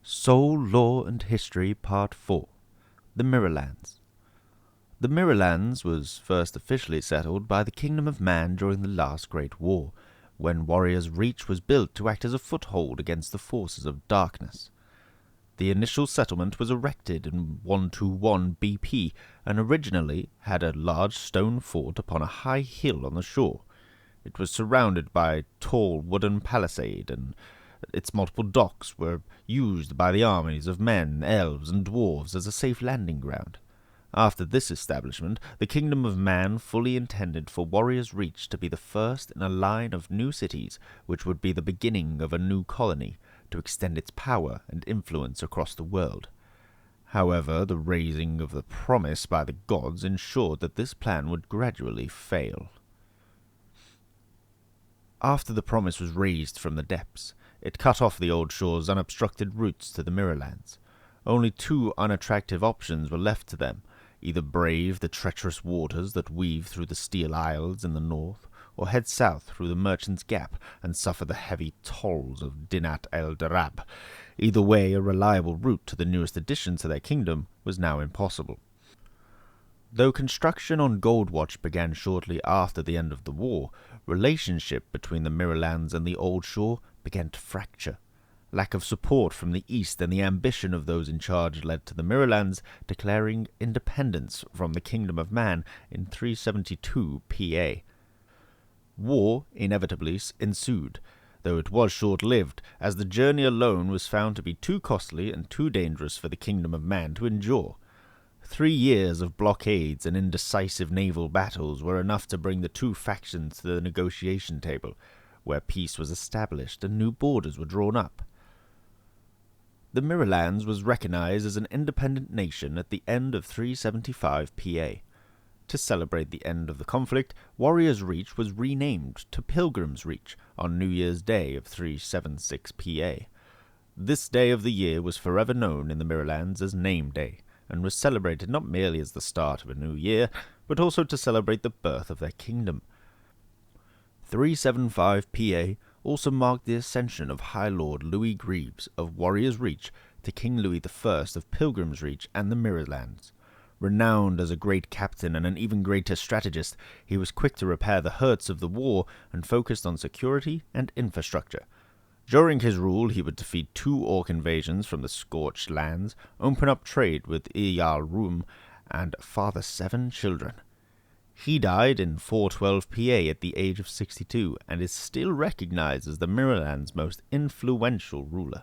Soul, Law and History Part 4 The Mirrorlands. The Mirrorlands was first officially settled by the Kingdom of Man during the last Great War, when Warrior's Reach was built to act as a foothold against the forces of darkness. The initial settlement was erected in 121 BP and originally had a large stone fort upon a high hill on the shore. It was surrounded by a tall wooden palisade, and its multiple docks were used by the armies of men, elves, and dwarves as a safe landing ground. After this establishment, the Kingdom of Man fully intended for Warrior's Reach to be the first in a line of new cities, which would be the beginning of a new colony, to extend its power and influence across the world. However, the raising of the promise by the gods ensured that this plan would gradually fail. After the promise was raised from the depths, it cut off the old shore's unobstructed routes to the Mirrorlands. Only two unattractive options were left to them: either brave the treacherous waters that weave through the Steel Isles in the north, or head south through the Merchant's Gap and suffer the heavy tolls of Dinat el-Darab. Either way, a reliable route to the newest addition to their kingdom was now impossible. Though construction on Goldwatch began shortly after the end of the war, relationship between the Mirrorlands and the Old Shore began to fracture. Lack of support from the east and the ambition of those in charge led to the Mirrorlands declaring independence from the Kingdom of Man in 372 PA. War inevitably ensued, though it was short-lived, as the journey alone was found to be too costly and too dangerous for the Kingdom of Man to endure. 3 years of blockades and indecisive naval battles were enough to bring the two factions to the negotiation table, where peace was established and new borders were drawn up. The Mirrorlands was recognized as an independent nation at the end of 375 PA. To celebrate the end of the conflict, Warrior's Reach was renamed to Pilgrim's Reach on New Year's Day of 376 PA. This day of the year was forever known in the Mirrorlands as Name Day, and was celebrated not merely as the start of a new year, but also to celebrate the birth of their kingdom. 375 PA also marked the ascension of High Lord Louis Greaves of Warrior's Reach to King Louis I of Pilgrim's Reach and the Mirrorlands. Renowned as a great captain and an even greater strategist, he was quick to repair the hurts of the war and focused on security and infrastructure. During his rule, he would defeat 2 orc invasions from the Scorched Lands, open up trade with Eyal Rum, and father 7 children. He died in 412 PA at the age of 62 and is still recognized as the Mirrorland's most influential ruler.